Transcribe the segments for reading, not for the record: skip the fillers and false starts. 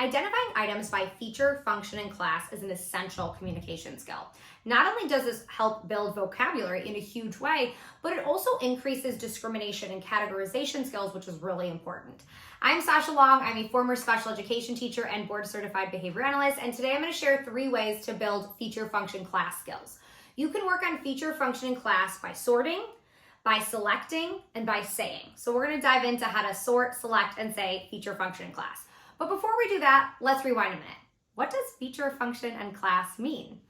Identifying items by feature, function, and class is an essential communication skill. Not only does this help build vocabulary in a huge way, but it also increases discrimination and categorization skills, which is really important. I'm Sasha Long. I'm a former special education teacher and board certified behavior analyst, and today I'm going to share 3 ways to build feature, function, class skills. You can work on feature, function, and class by sorting, by selecting, and by saying. So we're going to dive into how to sort, select, and say feature, function, and class. But before we do that, let's rewind a minute. What does feature, function, and class mean?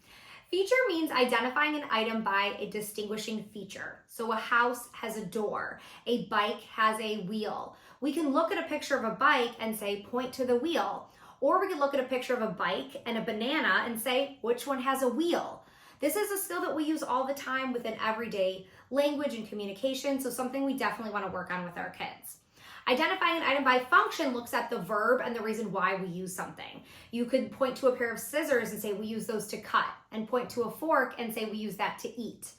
Feature means identifying an item by a distinguishing feature. So a house has a door, a bike has a wheel. We can look at a picture of a bike and say, point to the wheel. Or we can look at a picture of a bike and a banana and say, which one has a wheel? This is a skill that we use all the time within everyday language and communication, so something we definitely want to work on with our kids. Identifying an item by function looks at the verb and the reason why we use something. You could point to a pair of scissors and say we use those to cut, and point to a fork and say we use that to eat.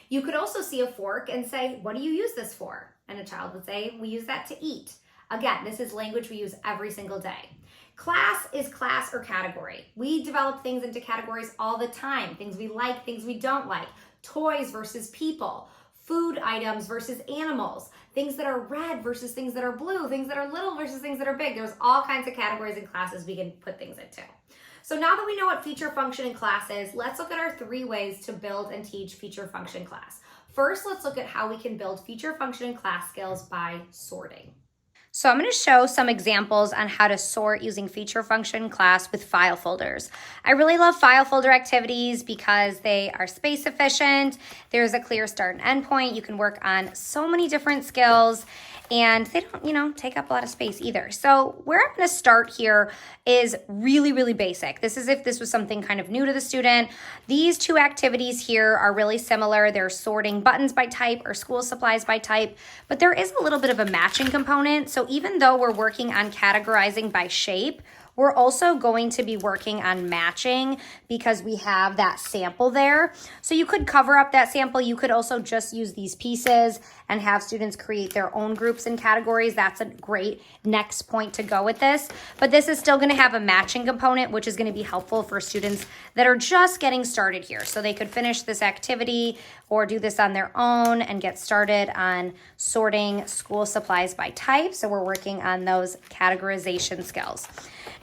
You could also see a fork and say, what do you use this for? And a child would say, we use that to eat. Again, this is language we use every single day. Class is class or category. We develop things into categories all the time. Things we like, things we don't like. Toys versus people. Food items versus animals. Things that are red versus things that are blue. Things that are little versus things that are big. There's all kinds of categories and classes we can put things into. So now that we know what feature, function, and class is, let's look at our 3 ways to build and teach feature, function, class. First, let's look at how we can build feature, function, and class skills by sorting. So I'm going to show some examples on how to sort using feature, function, class with file folders. I really love file folder activities because they are space efficient. There's a clear start and end point. You can work on so many different skills, and they don't, take up a lot of space either. So where I'm going to start here is really, really basic. This is if this was something kind of new to the student. These 2 activities here are really similar. They're sorting buttons by type or school supplies by type, but there is a little bit of a matching component. So even though we're working on categorizing by shape, we're also going to be working on matching because we have that sample there. So you could cover up that sample. You could also just use these pieces and have students create their own groups and categories. That's a great next point to go with this. But this is still going to have a matching component, which is going to be helpful for students that are just getting started here. So they could finish this activity or do this on their own and get started on sorting school supplies by type. So we're working on those categorization skills.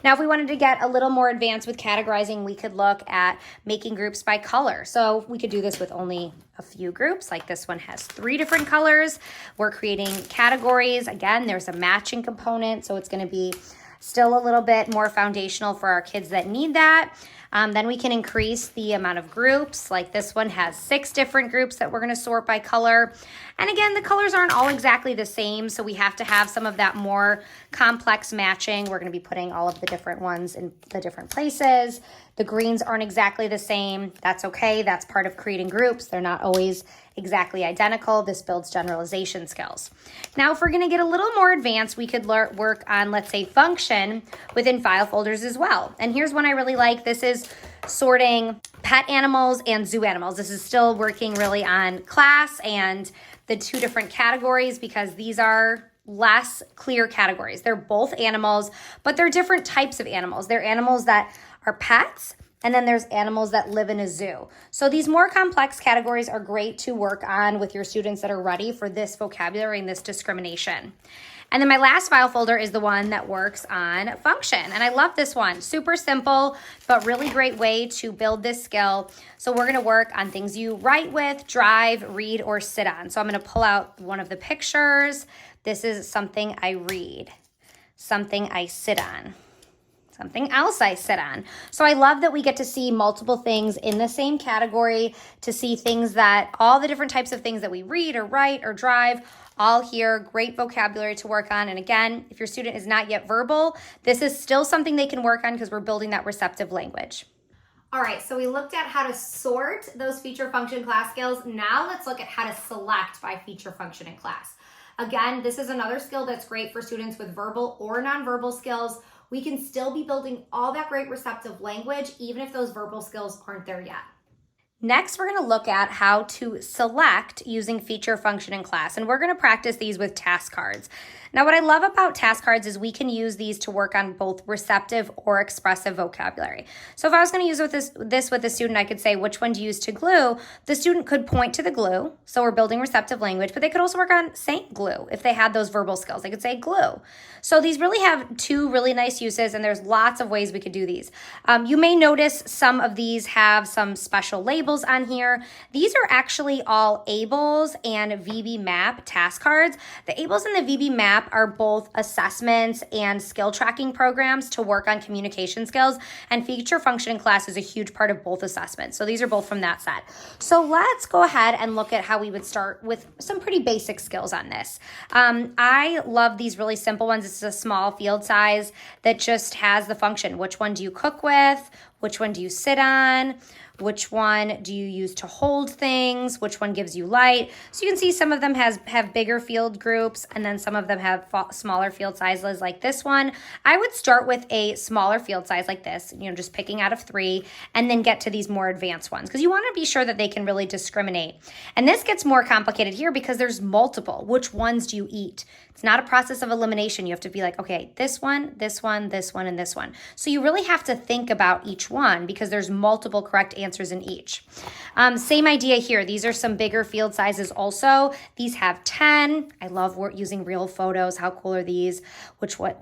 Now, if we wanted to get a little more advanced with categorizing, we could look at making groups by color. So we could do this with only a few groups, like this one has 3 different colors. We're creating categories. Again, there's a matching component, so it's going to be still a little bit more foundational for our kids that need that. Then we can increase the amount of groups. Like this one has 6 different groups that we're going to sort by color. And again, the colors aren't all exactly the same, so we have to have some of that more complex matching. We're going to be putting all of the different ones in the different places. The greens aren't exactly the same. That's okay. That's part of creating groups. They're not always exactly identical. This builds generalization skills. Now, if we're going to get a little more advanced, we could work on, let's say, function within file folders as well. And here's one I really like. This is sorting pet animals and zoo animals. This is still working really on class and the 2 different categories because these are less clear categories. They're both animals, but they're different types of animals. They're animals that are pets, and then there's animals that live in a zoo. So these more complex categories are great to work on with your students that are ready for this vocabulary and this discrimination. And then my last file folder is the one that works on function. And I love this one. Super simple, but really great way to build this skill. So we're gonna work on things you write with, drive, read, or sit on. So I'm gonna pull out one of the pictures. This is something I read, something I sit on, something else I sit on. So I love that we get to see multiple things in the same category, to see things that all the different types of things that we read or write or drive, all here, great vocabulary to work on. And again, if your student is not yet verbal, this is still something they can work on because we're building that receptive language. All right, so we looked at how to sort those feature, function, class skills. Now let's look at how to select by feature, function, and class. Again, this is another skill that's great for students with verbal or nonverbal skills. We can still be building all that great receptive language even if those verbal skills aren't there yet. Next, we're going to look at how to select using feature, function, and class. And we're going to practice these with task cards. Now, what I love about task cards is we can use these to work on both receptive or expressive vocabulary. So if I was going to use this with a student, I could say, which one do you use to glue? The student could point to the glue. So we're building receptive language, but they could also work on saying glue. If they had those verbal skills, they could say glue. So these really have two really nice uses, and there's lots of ways we could do these. You may notice some of these have some special labels on here. These are actually all ABLES and VB MAP task cards. The ABLES and the VB MAP are both assessments and skill tracking programs to work on communication skills, and feature, function, and class is a huge part of both assessments. So these are both from that set. So let's go ahead and look at how we would start with some pretty basic skills on this. I love these really simple ones. This is a small field size that just has the function. Which one do you cook with? Which one do you sit on? Which one do you use to hold things? Which one gives you light? So you can see some of them have bigger field groups, and then some of them have smaller field sizes like this one. I would start with a smaller field size like this, just picking out of 3, and then get to these more advanced ones because you want to be sure that they can really discriminate. And this gets more complicated here because there's multiple. Which ones do you eat? It's not a process of elimination. You have to be like, okay, this one, this one, this one, and this one. So you really have to think about each one because there's multiple correct answers in each. Same idea here. These are some bigger field sizes also. These have 10. I love using real photos. How cool are these?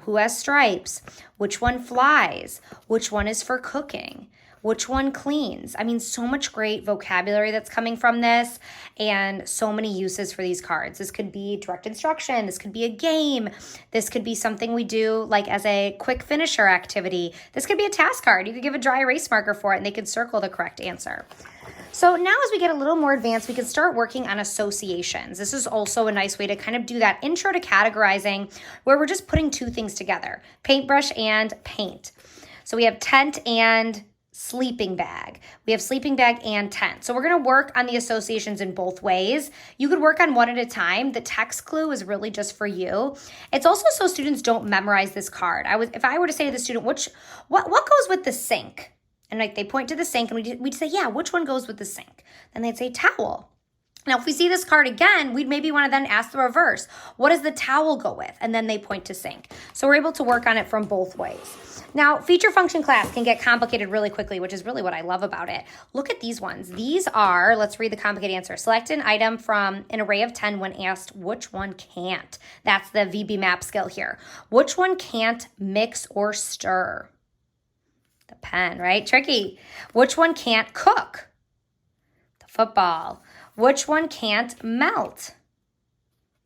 Who has stripes? Which one flies? Which one is for cooking? Which one cleans? I mean, so much great vocabulary that's coming from this and so many uses for these cards. This could be direct instruction. This could be a game. This could be something we do like as a quick finisher activity. This could be a task card. You could give a dry erase marker for it and they could circle the correct answer. So now as we get a little more advanced, we can start working on associations. This is also a nice way to kind of do that intro to categorizing where we're just putting two things together, paintbrush and paint. So we have tent and sleeping bag. We have sleeping bag and tent. So we're going to work on the associations in both ways. You could work on one at a time. The text clue is really just for you. It's also so students don't memorize this card. If I were to say to the student, what goes with the sink? And like they point to the sink and we'd say, yeah, which one goes with the sink? Then they'd say towel. Now, if we see this card again, we'd maybe want to then ask the reverse. What does the towel go with? And then they point to sink. So we're able to work on it from both ways. Now, feature, function, class can get complicated really quickly, which is really what I love about it. Look at these ones. These are, let's read the complicated answer. Select an item from an array of 10 when asked which one can't. That's the VB map skill here. Which one can't mix or stir? The pen, right? Tricky. Which one can't cook? The football. Which one can't melt?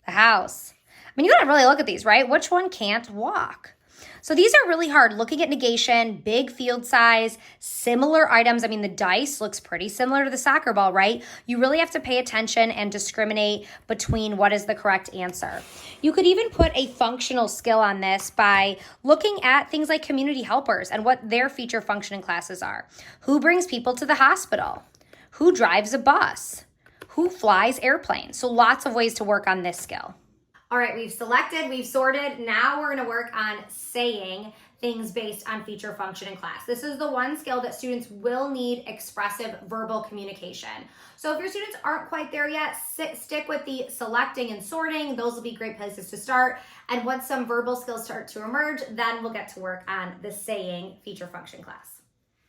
The house. I mean, you gotta really look at these, right? Which one can't walk? So these are really hard. Looking at negation, big field size, similar items. I mean, the dice looks pretty similar to the soccer ball, right? You really have to pay attention and discriminate between what is the correct answer. You could even put a functional skill on this by looking at things like community helpers and what their feature, function, and classes are. Who brings people to the hospital? Who drives a bus? Who flies airplanes? So lots of ways to work on this skill. All right, we've selected, we've sorted. Now we're gonna work on saying things based on feature, function, and class. This is the one skill that students will need expressive verbal communication. So if your students aren't quite there yet, stick with the selecting and sorting. Those will be great places to start. And once some verbal skills start to emerge, then we'll get to work on the saying feature, function, class.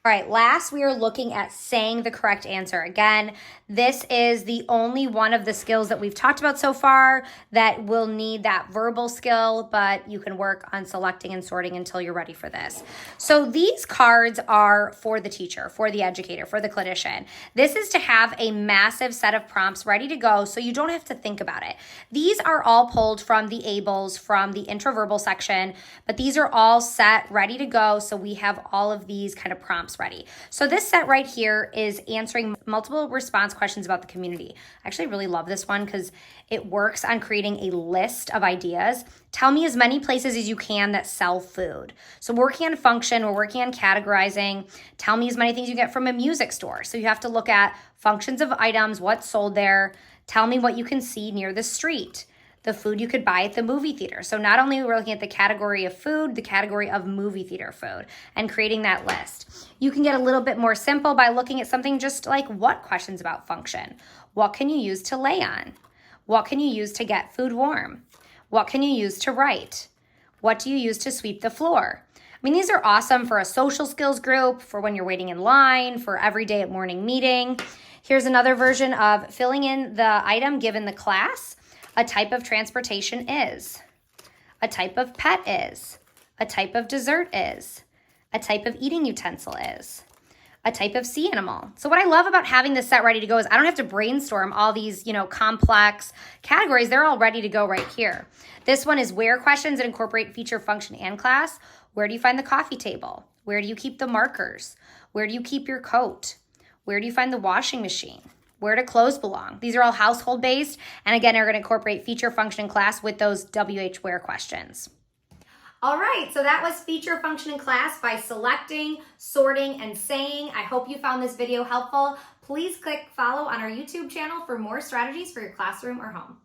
All right, last we are looking at saying the correct answer. Again, this is the only one of the skills that we've talked about so far that will need that verbal skill, but you can work on selecting and sorting until you're ready for this. So these cards are for the teacher, for the educator, for the clinician. This is to have a massive set of prompts ready to go so you don't have to think about it. These are all pulled from the ABLES, from the introverbal section, but these are all set, ready to go, so we have all of these kind of prompts ready. So this set right here is answering multiple response questions about the community. I actually really love this one because it works on creating a list of ideas. Tell me as many places as you can that sell food. So we're working on function, we're working on categorizing. Tell me as many things you get from a music store. So you have to look at functions of items, what's sold there. Tell me what you can see near the street. the food you could buy at the movie theater. So not only we're looking at the category of food, the category of movie theater food and creating that list. You can get a little bit more simple by looking at something just like what questions about function? What can you use to lay on? What can you use to get food warm? What can you use to write? What do you use to sweep the floor? I mean, these are awesome for a social skills group, for when you're waiting in line, for every day at morning meeting. Here's another version of filling in the item given the class. A type of transportation is. A type of pet is. A type of dessert is. A type of eating utensil is. A type of sea animal. So what I love about having this set ready to go is I don't have to brainstorm all these, complex categories. They're all ready to go right here. This one is where questions that incorporate feature, function, and class. Where do you find the coffee table? Where do you keep the markers? Where do you keep your coat? Where do you find the washing machine? Where do clothes belong? These are all household based, and again, are going to incorporate feature, function, and class with those WH where questions. All right, so that was feature, function, and class by selecting, sorting, and saying. I hope you found this video helpful. Please click follow on our YouTube channel for more strategies for your classroom or home.